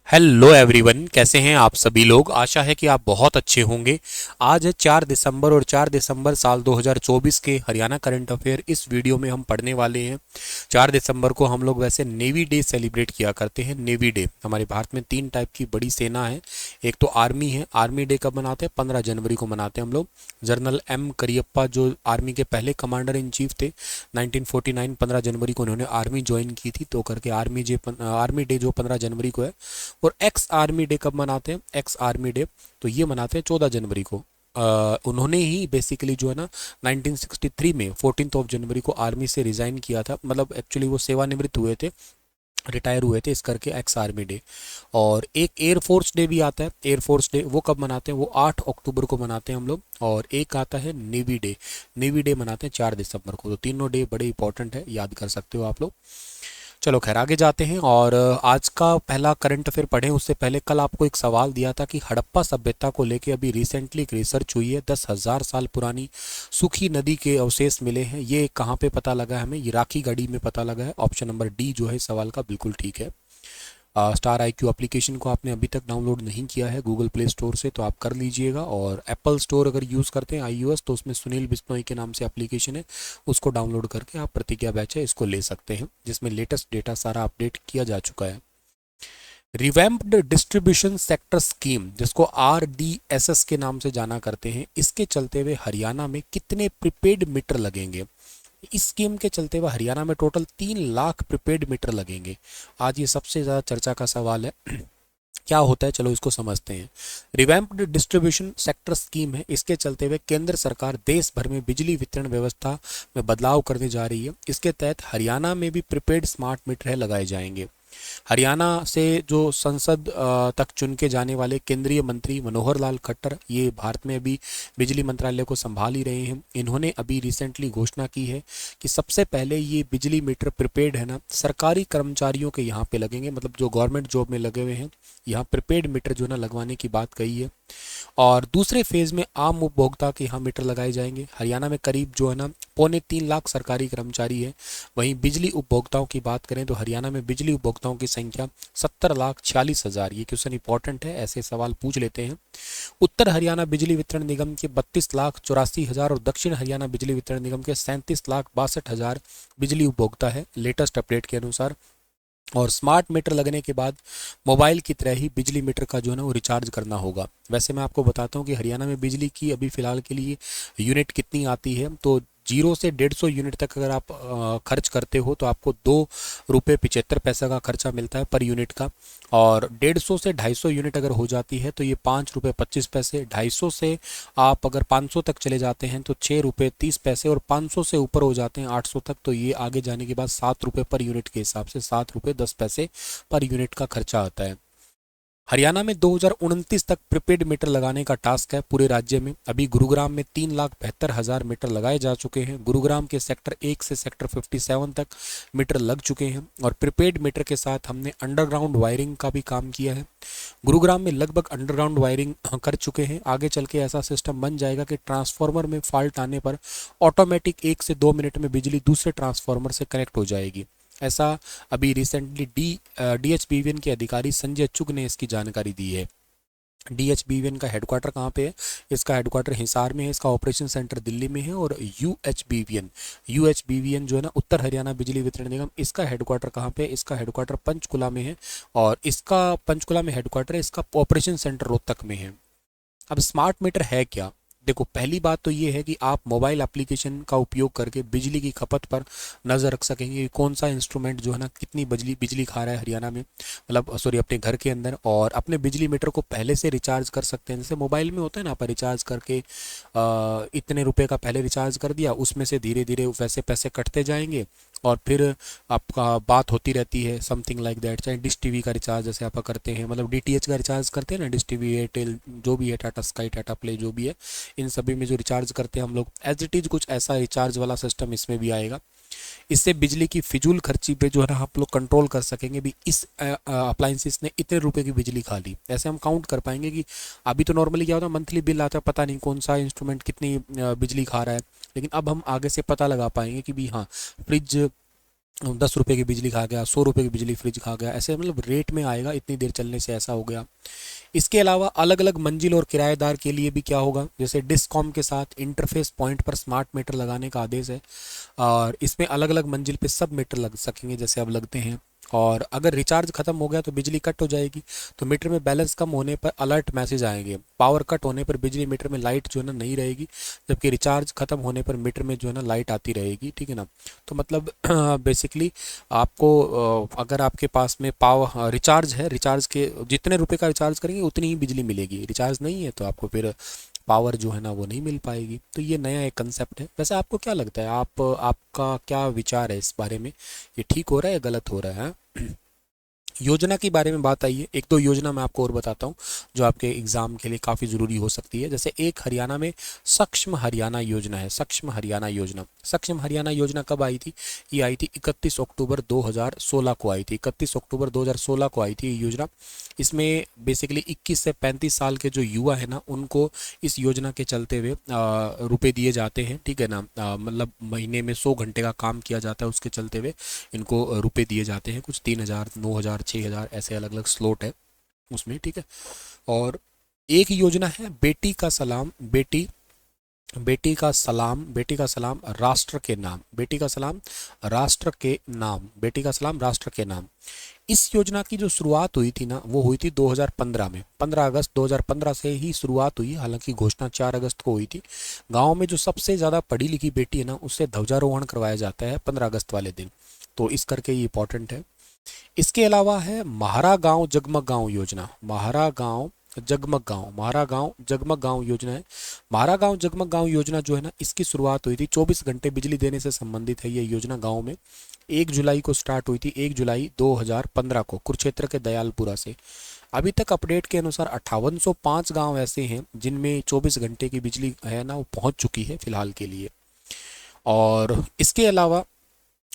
Hello everyone, कैसे हैं आप सभी लोग। आशा है कि आप बहुत अच्छे होंगे। आज है 4 दिसंबर और 4 दिसंबर साल 2024 के हरियाणा करंट अफेयर इस वीडियो में हम पढ़ने वाले हैं। 4 दिसंबर को हम लोग वैसे नेवी डे सेलिब्रेट किया करते हैं। नेवी डे हमारे भारत में 3 टाइप की बड़ी सेना है। एक तो आर्मी है। आर्मी डे कब मनाते हैं? 15 जनवरी को मनाते हैं हम लोग। जनरल एम करियप्पा जो आर्मी के पहले कमांडर इन चीफ थे, 1949 15 जनवरी को उन्होंने आर्मी ज्वाइन की थी, तो करके आर्मी डे जो 15 जनवरी को है। और एक्स आर्मी डे कब मनाते हैं? एक्स आर्मी डे तो ये मनाते हैं 14 जनवरी को। उन्होंने ही बेसिकली जो है ना 1963 में 14 जनवरी को आर्मी से रिजाइन किया था, मतलब एक्चुअली वो सेवानिवृत्त हुए थे, रिटायर हुए थे, इस करके एक्स आर्मी डे। और एक एयरफोर्स डे भी आता है। एयरफोर्स डे वो कब मनाते हैं? वो 8 अक्टूबर को मनाते हैं हम लोग। और एक आता है नेवी डे। नेवी डे मनाते हैं 4 दिसंबर को। तो तीनों डे बड़े इंपॉर्टेंट है, याद कर सकते हो आप लोग। चलो खैर, आगे जाते हैं और आज का पहला करंट अफेयर पढ़ें उससे पहले कल आपको एक सवाल दिया था कि हड़प्पा सभ्यता को लेके अभी रिसेंटली एक रिसर्च हुई है। 10,000 साल पुरानी सूखी नदी के अवशेष मिले हैं। ये कहाँ पे पता लगा है? हमें इराकी गढ़ी में पता लगा है। ऑप्शन नंबर डी जो है इस सवाल का बिल्कुल ठीक है। स्टार IQ एप्लीकेशन को आपने अभी तक डाउनलोड नहीं किया है गूगल प्ले स्टोर से तो आप कर लीजिएगा। और एप्पल स्टोर अगर यूज़ करते हैं iOS तो उसमें सुनील बिश्नोई के नाम से एप्लीकेशन है, उसको डाउनलोड करके आप प्रतिज्ञा बैच है इसको ले सकते हैं, जिसमें लेटेस्ट डेटा सारा अपडेट किया जा चुका है। रिवैम्प्ड डिस्ट्रीब्यूशन सेक्टर स्कीम, जिसको RDSS के नाम से जाना करते हैं, इसके चलते हुए हरियाणा में कितने प्रीपेड मीटर लगेंगे? इस स्कीम के चलते हुए हरियाणा में टोटल 3 लाख प्रीपेड मीटर लगेंगे। आज ये सबसे ज़्यादा चर्चा का सवाल है। क्या होता है, चलो इसको समझते हैं। रिवैम्प्ड डिस्ट्रीब्यूशन सेक्टर स्कीम है, इसके चलते हुए केंद्र सरकार देश भर में बिजली वितरण व्यवस्था में बदलाव करने जा रही है। इसके तहत हरियाणा में भी प्रीपेड स्मार्ट मीटर है लगाए जाएंगे। हरियाणा से जो संसद तक चुन के जाने वाले केंद्रीय मंत्री मनोहर लाल खट्टर, ये भारत में अभी बिजली मंत्रालय को संभाल ही रहे हैं। इन्होंने अभी रिसेंटली घोषणा की है कि सबसे पहले ये बिजली मीटर प्रीपेड है ना, सरकारी कर्मचारियों के यहाँ पे लगेंगे, मतलब जो गवर्नमेंट जॉब में लगे हुए हैं, यहाँ प्रीपेड मीटर जो है ना लगवाने की बात कही है। और दूसरे फेज में आम उपभोक्ता के यहाँ मीटर लगाए जाएंगे। हरियाणा में करीब जो है ना 2.25 लाख सरकारी कर्मचारी है। वहीं बिजली उपभोक्ताओं की बात करें तो हरियाणा में बिजली उपभोक्ताओं की संख्या 70,46,000। ये क्वेश्चन इंपॉर्टेंट है, ऐसे सवाल पूछ लेते हैं। उत्तर हरियाणा बिजली वितरण निगम के 32,84,000 और दक्षिण हरियाणा बिजली वितरण निगम के 37,62,000 बिजली उपभोक्ता है लेटेस्ट अपडेट के अनुसार। और स्मार्ट मीटर लगने के बाद मोबाइल की तरह ही बिजली मीटर का जो है ना वो रिचार्ज करना होगा। वैसे मैं आपको बताता हूँ कि हरियाणा में बिजली की अभी फ़िलहाल के लिए यूनिट कितनी आती है, तो 0 से 150 यूनिट तक अगर आप खर्च करते हो तो आपको 2 रुपये 75 पैसा का खर्चा मिलता है पर यूनिट का। और 150 से 250 यूनिट अगर हो जाती है तो ये 5 रुपये 25 पैसे। 250 से आप अगर 500 तक चले जाते हैं तो 6 रुपये 30 पैसे। और 500 से ऊपर हो जाते हैं 800 तक, तो ये आगे जाने के बाद 7 रुपये पर यूनिट के हिसाब से 7 रुपये 10 पैसे पर यूनिट का खर्चा आता है। हरियाणा में 2029 तक प्रीपेड मीटर लगाने का टास्क है पूरे राज्य में। अभी गुरुग्राम में 3,72,000 मीटर लगाए जा चुके हैं। गुरुग्राम के सेक्टर 1 से सेक्टर 57 तक मीटर लग चुके हैं। और प्रीपेड मीटर के साथ हमने अंडरग्राउंड वायरिंग का भी काम किया है। गुरुग्राम में लगभग अंडरग्राउंड वायरिंग कर चुके हैं। आगे चल के ऐसा सिस्टम बन जाएगा कि ट्रांसफार्मर में फॉल्ट आने पर ऑटोमेटिक 1 से 2 मिनट में बिजली दूसरे ट्रांसफार्मर से कनेक्ट हो जाएगी। ऐसा अभी रिसेंटली DHBVN के अधिकारी संजय चुग ने इसकी जानकारी दी है। DHBVN का हेडक्वार्टर कहाँ पे है? इसका हेडक्वार्टर हिसार में है, इसका ऑपरेशन सेंटर दिल्ली में है। और UHBVN जो है ना उत्तर हरियाणा बिजली वितरण निगम, इसका हेडक्वार्टर कहाँ पे है? इसका हेडक्वार्टर पंचकुला में है। और इसका पंचकुला में हेडक्वार्टर है, इसका ऑपरेशन सेंटर रोहतक में है। अब स्मार्ट मीटर है क्या? देखो, पहली बात तो ये है कि आप मोबाइल एप्लीकेशन का उपयोग करके बिजली की खपत पर नज़र रख सकेंगे कि कौन सा इंस्ट्रूमेंट जो है ना कितनी बिजली बिजली खा रहा है हरियाणा में, मतलब सॉरी अपने घर के अंदर। और अपने बिजली मीटर को पहले से रिचार्ज कर सकते हैं, जैसे मोबाइल में होता है ना, आप रिचार्ज करके इतने रुपए का पहले रिचार्ज कर दिया, उसमें से धीरे धीरे वैसे पैसे कटते जाएंगे और फिर आपका बात होती रहती है समथिंग लाइक दैट। चाहे डिश टीवी का रिचार्ज जैसे आप करते हैं, मतलब DTH का रिचार्ज करते हैं ना, डिश टीवी, एयरटेल जो भी है, टाटा स्काई, टाटा प्ले जो भी है, इन सभी में जो रिचार्ज करते हैं हम लोग, एज इट इज़ कुछ ऐसा रिचार्ज वाला सिस्टम इसमें भी आएगा। इससे बिजली की फिजूल खर्ची पे जो है ना आप लोग कंट्रोल कर सकेंगे भी, इस अप्लाइंसिस ने इतने रुपए की बिजली खा ली, ऐसे हम काउंट कर पाएंगे कि अभी तो नॉर्मली क्या होता है, मंथली बिल आता है, पता नहीं कौन सा इंस्ट्रूमेंट कितनी बिजली खा रहा है। लेकिन अब हम आगे से पता लगा पाएंगे कि भी हाँ, फ्रिज 10 रुपए की बिजली खा गया, 100 रुपए की बिजली फ्रिज खा गया, ऐसे मतलब रेट में आएगा, इतनी देर चलने से ऐसा हो गया। इसके अलावा अलग अलग मंजिल और किराएदार के लिए भी क्या होगा, जैसे डिस्कॉम के साथ इंटरफेस पॉइंट पर स्मार्ट मीटर लगाने का आदेश है, और इसमें अलग अलग मंजिल पे सब मीटर लग सकेंगे जैसे अब लगते हैं। और अगर रिचार्ज खत्म हो गया तो बिजली कट हो जाएगी, तो मीटर में बैलेंस कम होने पर अलर्ट मैसेज आएंगे। पावर कट होने पर बिजली मीटर में लाइट जो है ना नहीं रहेगी, जबकि रिचार्ज खत्म होने पर मीटर में जो है ना लाइट आती रहेगी, ठीक है ना। तो मतलब बेसिकली आपको अगर आपके पास में पावर रिचार्ज है, रिचार्ज के जितने रुपए का रिचार्ज करेंगे उतनी ही बिजली मिलेगी, रिचार्ज नहीं है तो आपको फिर पावर जो है ना वो नहीं मिल पाएगी। तो ये नया एक कंसेप्ट है। वैसे आपको क्या लगता है, आपका क्या विचार है इस बारे में, ये ठीक हो रहा है या गलत हो रहा है? योजना के बारे में बात आई है, एक दो योजना मैं आपको और बताता हूँ जो आपके एग्जाम के लिए काफ़ी ज़रूरी हो सकती है। जैसे एक हरियाणा में सक्षम हरियाणा योजना है, सक्षम हरियाणा योजना। सक्षम हरियाणा योजना कब आई थी? ये आई थी 31 अक्टूबर 2016 को आई थी, 31 अक्टूबर 2016 को आई थी ये योजना। इसमें बेसिकली 21 से 35 साल के जो युवा है ना उनको इस योजना के चलते हुए रुपए दिए जाते हैं, ठीक है ना। मतलब महीने में 100 घंटे का काम किया जाता है, उसके चलते हुए इनको रुपए दिए जाते हैं, कुछ 3,000, 9,000, 6,000 ऐसे अलग अलग स्लॉट है उसमें, ठीक है। और एक योजना है बेटी का सलाम, बेटी बेटी का सलाम, बेटी का सलाम राष्ट्र के नाम, बेटी का सलाम राष्ट्र के नाम, बेटी का सलाम राष्ट्र के नाम। इस योजना की जो शुरुआत हुई थी ना वो हुई थी 2015 में, 15 अगस्त 2015 से ही शुरुआत हुई, हालांकि घोषणा 4 अगस्त को हुई थी। गांव में जो सबसे ज़्यादा पढ़ी लिखी बेटी है ना उससे ध्वजारोहण करवाया जाता है 15 अगस्त वाले दिन, तो इस करके ये इंपॉर्टेंट है। इसके अलावा है महारा गांव जगमग गांव योजना, महारा गांव जगमग गांव, महारा गांव जगमग गांव योजना है। महारा गांव जगमग गांव योजना जो है ना इसकी शुरुआत हुई थी, 24 घंटे बिजली देने से संबंधित है ये योजना गांव में। 1 जुलाई को स्टार्ट हुई थी, 1 जुलाई 2015 को कुरुक्षेत्र के दयालपुरा से। अभी तक अपडेट के अनुसार 5805 गांव ऐसे हैं जिनमें 24 घंटे की बिजली है ना वो पहुंच चुकी है फिलहाल के लिए। और इसके अलावा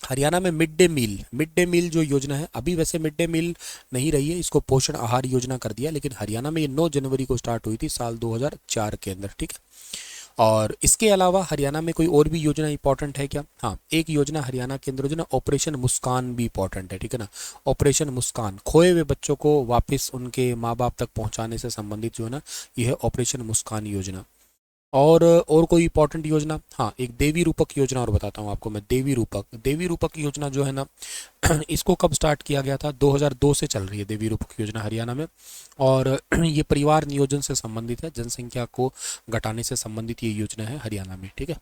हरियाणा में मिड डे मील जो योजना है, अभी वैसे मिड डे मील नहीं रही है, इसको पोषण आहार योजना कर दिया, लेकिन हरियाणा में ये 9 जनवरी को स्टार्ट हुई थी साल 2004 के अंदर, ठीक है। और इसके अलावा हरियाणा में कोई और भी योजना इंपॉर्टेंट है क्या? हाँ, एक योजना हरियाणा के अंदर जो ना ऑपरेशन मुस्कान भी इंपॉर्टेंट है, ठीक है ना। ऑपरेशन मुस्कान खोए हुए बच्चों को वापस उनके माँ बाप तक पहुँचाने से संबंधित जो है ना ये है ऑपरेशन मुस्कान योजना। और कोई इंपॉर्टेंट योजना, हाँ एक देवी रूपक योजना और बताता हूँ आपको मैं। देवी रूपक योजना जो है ना इसको कब स्टार्ट किया गया था? 2002 से चल रही है देवी रूपक योजना हरियाणा में, और ये परिवार नियोजन से संबंधित है, जनसंख्या को घटाने से संबंधित ये योजना है हरियाणा में, ठीक है।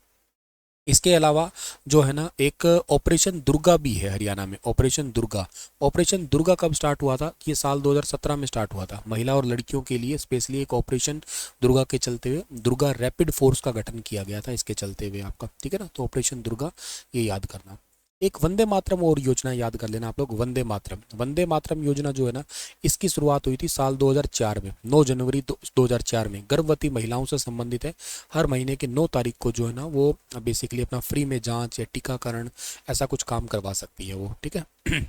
इसके अलावा जो है ना एक ऑपरेशन दुर्गा भी है हरियाणा में, ऑपरेशन दुर्गा। ऑपरेशन दुर्गा कब स्टार्ट हुआ था? ये साल 2017 में स्टार्ट हुआ था, महिला और लड़कियों के लिए स्पेशली एक ऑपरेशन दुर्गा के चलते हुए दुर्गा रैपिड फोर्स का गठन किया गया था इसके चलते हुए आपका, ठीक है ना। तो ऑपरेशन दुर्गा ये याद करना। एक वंदे मातरम और योजना याद कर लेना आप लोग, वंदे मातरम। वंदे मातरम योजना जो है ना इसकी शुरुआत हुई थी साल 2004 में, 9 जनवरी 2004 में। गर्भवती महिलाओं से संबंधित है, हर महीने की 9 तारीख को जो है ना वो बेसिकली अपना फ्री में जांच या टीकाकरण ऐसा कुछ काम करवा सकती है वो, ठीक है।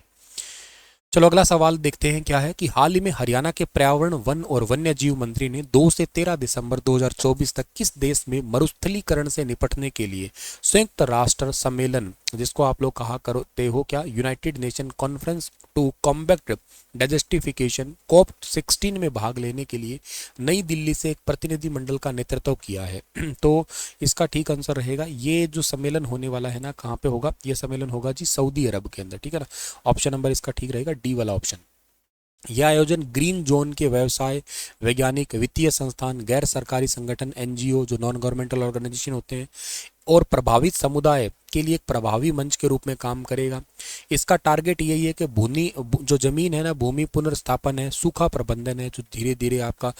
चलो अगला सवाल देखते हैं क्या है कि हाल ही में हरियाणा के पर्यावरण वन और वन्य जीव मंत्री ने 2 से 13 दिसंबर 2024 तक किस देश में मरुस्थलीकरण से निपटने के लिए संयुक्त राष्ट्र सम्मेलन, जिसको आप लोग कहा करते हो क्या, United Nation conference to combat desertification, COP 16 में भाग लेने के लिए नई दिल्ली से एक प्रतिनिधिमंडल का नेतृत्व किया है? तो इसका ठीक आंसर रहेगा, ये जो सम्मेलन होने वाला है ना कहाँ पे होगा? ये सम्मेलन होगा जी सऊदी अरब के अंदर, ठीक है ना। ऑप्शन नंबर इसका ठीक रहेगा डी वाला ऑप्शन। यह आयोजन ग्रीन जोन के व्यवसाय, वैज्ञानिक, वित्तीय संस्थान, गैर सरकारी संगठन, NGO जो नॉन गवर्नमेंटल ऑर्गेनाइजेशन होते हैं और प्रभावित समुदाय के लिए एक प्रभावी मंच के रूप में काम करेगा। इसका टारगेट यही है कि भूमि जो जमीन है ना, भूमि पुनर्स्थापन है, सूखा प्रबंधन है, जो धीरे धीरे आपका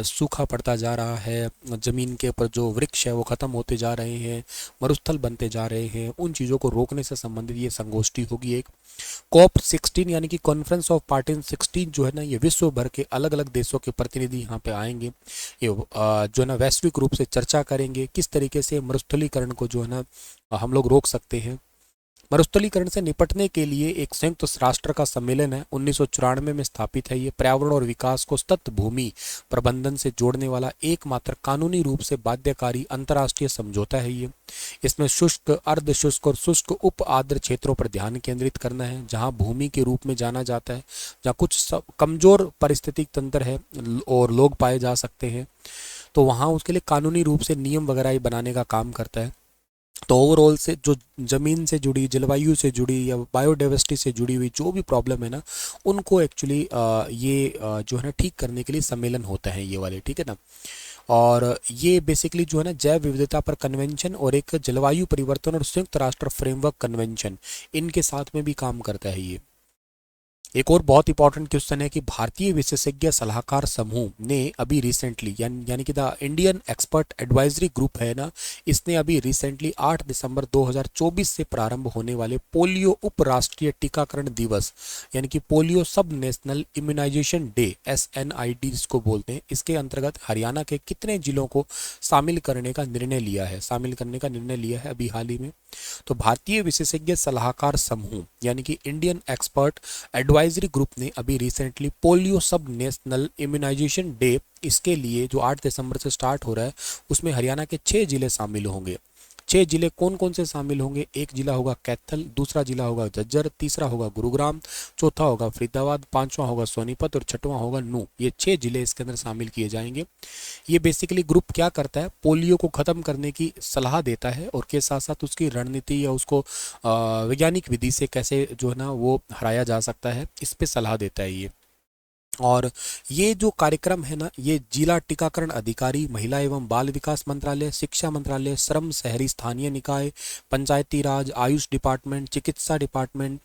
सूखा पड़ता जा रहा है, जमीन के ऊपर जो वृक्ष है वो खत्म होते जा रहे हैं, मरुस्थल बनते जा रहे हैं, उन चीज़ों को रोकने से संबंधित ये संगोष्ठी होगी एक। COP 16 यानी कि कॉन्फ्रेंस ऑफ पार्टीज 16 जो है ना ये विश्व भर के अलग अलग देशों के प्रतिनिधि यहाँ पे आएंगे, ये जो है ना वैश्विक रूप से चर्चा करेंगे किस तरीके से मरुस्थलीकरण को जो है ना हम लोग रोक सकते हैं, मरुस्थलीकरण से निपटने के लिए एक संयुक्त राष्ट्र का सम्मेलन है, 1994 में स्थापित है। ये पर्यावरण और विकास को सतत भूमि प्रबंधन से जोड़ने वाला एकमात्र कानूनी रूप से बाध्यकारी अंतर्राष्ट्रीय समझौता है ये। इसमें शुष्क, अर्ध शुष्क और शुष्क उप आर्द्र क्षेत्रों पर ध्यान केंद्रित करना है, जहां भूमि के रूप में जाना जाता है, जहां कुछ कमजोर पारिस्थितिक तंत्र है और लोग पाए जा सकते हैं, तो वहाँ उसके लिए कानूनी रूप से नियम वगैरह बनाने का काम करता है। तो ओवरऑल से जो ज़मीन से जुड़ी, जलवायु से जुड़ी या बायोडाइवर्सिटी से जुड़ी हुई जो भी प्रॉब्लम है ना, उनको एक्चुअली ये जो है ना ठीक करने के लिए सम्मेलन होता है ये वाले, ठीक है ना। और ये बेसिकली जो है ना जैव विविधता पर कन्वेंशन और एक जलवायु परिवर्तन और संयुक्त राष्ट्र फ्रेमवर्क कन्वेंशन, इनके साथ में भी काम करता है ये। एक और बहुत इंपॉर्टेंट क्वेश्चन है कि भारतीय विशेषज्ञ सलाहकार समूह ने अभी रिसेंटली यानी कि the Indian expert advisory group है ना, इसने अभी रिसेंटली 8 दिसंबर 2024 से प्रारंभ होने वाले पोलियो उपराष्ट्रीय टीकाकरण दिवस यानी कि पोलियो सब नेशनल इम्यूनाइजेशन डे SNID इसको बोलते हैं, इसके अंतर्गत हरियाणा के कितने जिलों को शामिल करने का निर्णय लिया है अभी हाल ही में। तो भारतीय विशेषज्ञ सलाहकार समूह यानी कि इंडियन एक्सपर्ट एडवाइजरी ग्रुप ने अभी रिसेंटली पोलियो सब नेशनल इम्यूनाइजेशन डे, इसके लिए जो 8 दिसंबर से स्टार्ट हो रहा है, उसमें हरियाणा के 6 जिले शामिल होंगे। 6 जिले कौन कौन से शामिल होंगे? एक जिला होगा कैथल, दूसरा जिला होगा झज्जर, तीसरा होगा गुरुग्राम, चौथा होगा फरीदाबाद, पांचवा होगा सोनीपत और छठवां होगा नूह। ये 6 जिले इसके अंदर शामिल किए जाएंगे। ये बेसिकली ग्रुप क्या करता है? पोलियो को ख़त्म करने की सलाह देता है और के साथ साथ उसकी रणनीति या उसको वैज्ञानिक विधि से कैसे जो है ना वो हराया जा सकता है, इस पे सलाह देता है ये। और ये जो कार्यक्रम है ना, ये जिला टीकाकरण अधिकारी, महिला एवं बाल विकास मंत्रालय, शिक्षा मंत्रालय, श्रम, शहरी स्थानीय निकाय, पंचायती राज, आयुष डिपार्टमेंट, चिकित्सा डिपार्टमेंट,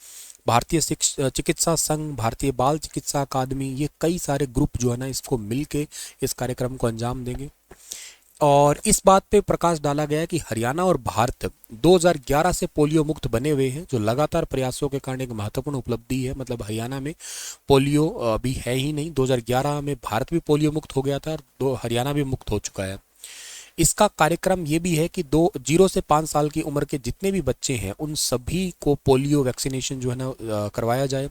भारतीय चिकित्सा संघ, भारतीय बाल चिकित्सा अकादमी, ये कई सारे ग्रुप जो है ना इसको मिलके इस कार्यक्रम को अंजाम देंगे। और इस बात पे प्रकाश डाला गया कि हरियाणा और भारत 2011 से पोलियो मुक्त बने हुए हैं, जो लगातार प्रयासों के कारण एक महत्वपूर्ण उपलब्धि है। मतलब हरियाणा में पोलियो अभी है ही नहीं, 2011 में भारत भी पोलियो मुक्त हो गया था और हरियाणा भी मुक्त हो चुका है। इसका कार्यक्रम ये भी है कि 0 से 5 साल की उम्र के जितने भी बच्चे हैं उन सभी को पोलियो वैक्सीनेशन जो है ना करवाया जाए।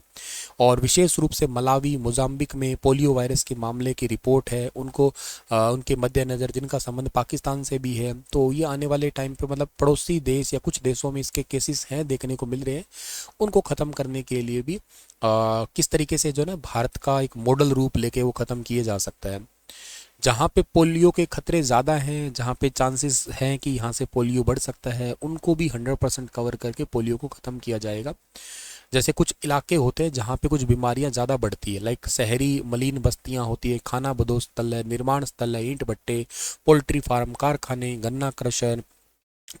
और विशेष रूप से मलावी, मोजाम्बिक में पोलियो वायरस के मामले की रिपोर्ट है, उनको उनके मद्देनज़र, जिनका संबंध पाकिस्तान से भी है, तो ये आने वाले टाइम पे मतलब पड़ोसी देश या कुछ देशों में इसके केसेस हैं देखने को मिल रहे हैं, उनको ख़त्म करने के लिए भी किस तरीके से जो है ना भारत का एक मॉडल रूप लेके वो ख़त्म किए जा सकता है। जहाँ पे पोलियो के खतरे ज़्यादा हैं, जहाँ पे चांसेस हैं कि यहाँ से पोलियो बढ़ सकता है, उनको भी 100% कवर करके पोलियो को ख़त्म किया जाएगा। जैसे कुछ इलाके होते हैं जहाँ पे कुछ बीमारियाँ ज़्यादा बढ़ती है, लाइक शहरी मलिन बस्तियाँ होती है, खाना बदोश स्थल है, निर्माण स्थल है, ईंट भट्टे, पोल्ट्री फार्म, कारखाने, गन्ना क्रशर,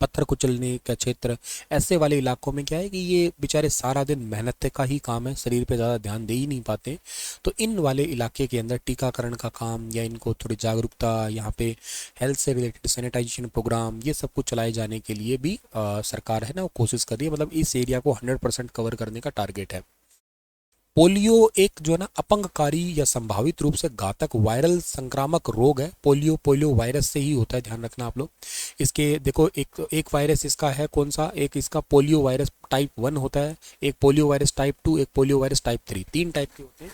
पत्थर कुचलने का क्षेत्र, ऐसे वाले इलाकों में क्या है कि ये बेचारे सारा दिन मेहनत का ही काम है, शरीर पे ज़्यादा ध्यान दे ही नहीं पाते। तो इन वाले इलाके के अंदर टीकाकरण का काम या इनको थोड़ी जागरूकता, यहाँ पे हेल्थ से रिलेटेड सैनिटाइजेशन प्रोग्राम, ये सब कुछ चलाए जाने के लिए भी सरकार है ना वो कोशिश कर रही है। मतलब इस एरिया को 100% कवर करने का टारगेट है। पोलियो एक जो है ना अपंगकारी या संभावित रूप से घातक वायरल संक्रामक रोग है। पोलियो वायरस से ही होता है, ध्यान रखना आप लोग। इसके देखो एक वायरस इसका है कौन सा, एक इसका पोलियो वायरस टाइप 1 होता है, एक पोलियो वायरस टाइप 2, एक पोलियो वायरस टाइप 3, 3 टाइप के होते हैं।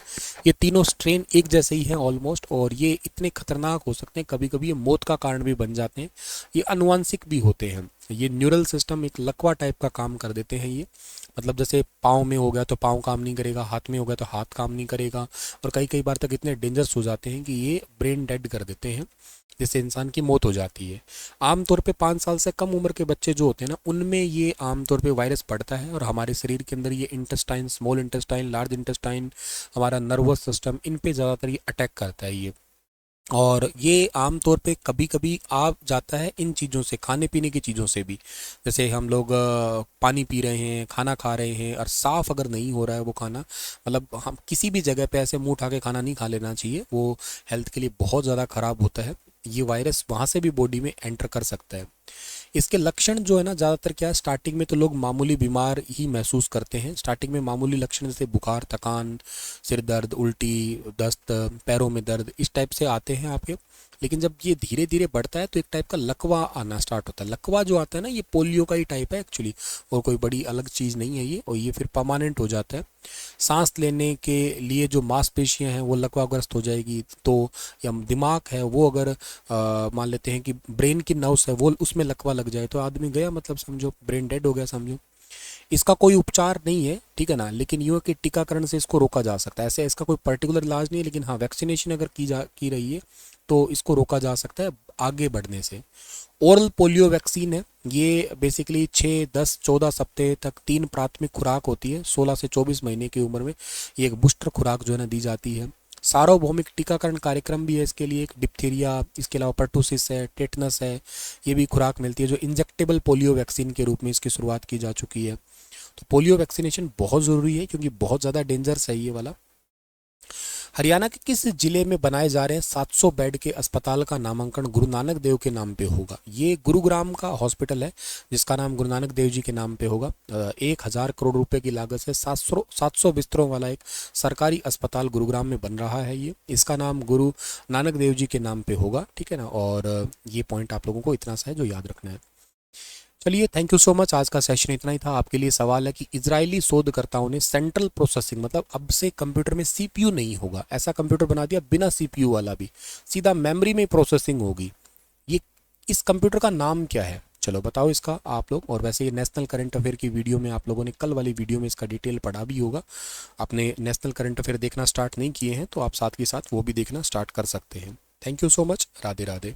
ये तीनों स्ट्रेन एक जैसे ही हैं ऑलमोस्ट, और ये इतने खतरनाक हो सकते हैं, कभी कभी ये मौत का कारण भी बन जाते हैं। ये अनुवांशिक भी होते हैं। ये न्यूरल सिस्टम एक लकवा टाइप का काम कर देते हैं ये। मतलब जैसे पाँव में हो गया तो पाँव काम नहीं करेगा, हाथ में हो गया तो हाथ काम नहीं करेगा, और कई बार तक इतने डेंजरस हो जाते हैं कि ये ब्रेन डेड कर देते हैं, जिससे इंसान की मौत हो जाती है। आमतौर पे 5 साल से कम उम्र के बच्चे जो होते हैं ना, उनमें ये आमतौर पे वायरस पड़ता है, और हमारे शरीर के अंदर ये intestine, small intestine, large intestine, हमारा नर्वस सिस्टम, इन पे ज़्यादातर ये अटैक करता है ये। और ये आमतौर पे कभी कभी आ जाता है इन चीज़ों से, खाने पीने की चीज़ों से भी। जैसे हम लोग पानी पी रहे हैं, खाना खा रहे हैं, और साफ़ अगर नहीं हो रहा है वो खाना, मतलब हम किसी भी जगह पे ऐसे मुंह उठा के खाना नहीं खा लेना चाहिए, वो हेल्थ के लिए बहुत ज़्यादा ख़राब होता है। ये वायरस वहाँ से भी बॉडी में एंटर कर सकता है। इसके लक्षण जो है ना, ज़्यादातर क्या है, स्टार्टिंग में तो लोग मामूली बीमार ही महसूस करते हैं। स्टार्टिंग में मामूली लक्षण जैसे बुखार, थकान, सिर दर्द, उल्टी, दस्त, पैरों में दर्द, इस टाइप से आते हैं आपके। लेकिन जब ये धीरे धीरे बढ़ता है तो एक टाइप का लकवा आना स्टार्ट होता है। लकवा जो आता है ना, ये पोलियो का ही टाइप है एक्चुअली, और कोई बड़ी अलग चीज़ नहीं है ये, और ये फिर परमानेंट हो जाता है। सांस लेने के लिए जो मांसपेशियां हैं वो लकवाग्रस्त हो जाएगी, तो या दिमाग है वो अगर मान लेते हैं कि ब्रेन की नर्व्स है वो उसमें लकवा लग जाए तो आदमी गया, मतलब समझो ब्रेन डेड हो गया समझो। इसका कोई उपचार नहीं है, ठीक है ना, लेकिन यूँ है कि टीकाकरण से इसको रोका जा सकता है। ऐसे इसका कोई पर्टिकुलर इलाज नहीं है, लेकिन हाँ वैक्सीनेशन अगर की रही है तो इसको रोका जा सकता है आगे बढ़ने से। ओरल पोलियो वैक्सीन है ये, बेसिकली 6, 10, 14 सप्ताह तक 3 प्राथमिक खुराक होती है 16 से 24 महीने की उम्र में। ये एक बूस्टर खुराक जो है ना दी जाती है। सार्वभौमिक टीकाकरण कार्यक्रम भी है इसके लिए, एक डिप्थीरिया, इसके अलावा पर्टूसिस है, टेटनस है, ये भी खुराक मिलती है जो इंजेक्टेबल पोलियो वैक्सीन के रूप में इसकी शुरुआत की जा चुकी है। तो पोलियो वैक्सीनेशन बहुत ज़रूरी है क्योंकि बहुत ज़्यादा डेंजरस है ये वाला। हरियाणा के किस जिले में बनाए जा रहे हैं 700 बेड के अस्पताल का नामांकन गुरु नानक देव के नाम पे होगा? ये गुरुग्राम का हॉस्पिटल है जिसका नाम गुरु नानक देव जी के नाम पे होगा। 1000 करोड़ रुपए की लागत से 700 बिस्तरों वाला एक सरकारी अस्पताल गुरुग्राम में बन रहा है ये। इसका नाम गुरु नानक देव जी के नाम पे होगा, ठीक है ना। और ये पॉइंट आप लोगों को इतना सा है जो याद रखना है। चलिए, थैंक यू सो मच। आज का सेशन इतना ही था। आपके लिए सवाल है कि इजरायली शोधकर्ताओं ने सेंट्रल प्रोसेसिंग, मतलब अब से कंप्यूटर में सीपीयू नहीं होगा, ऐसा कंप्यूटर बना दिया बिना सीपीयू वाला भी, सीधा मेमोरी में प्रोसेसिंग होगी। ये इस कंप्यूटर का नाम क्या है? चलो बताओ इसका आप लोग। और वैसे ये नेशनल करंट अफेयर की वीडियो में आप लोगों ने कल वाली वीडियो में इसका डिटेल पढ़ा भी होगा। आपने नेशनल करंट अफेयर देखना स्टार्ट नहीं किए हैं तो आप साथ के साथ वो भी देखना स्टार्ट कर सकते हैं। Thank you so much. Radhe Radhe.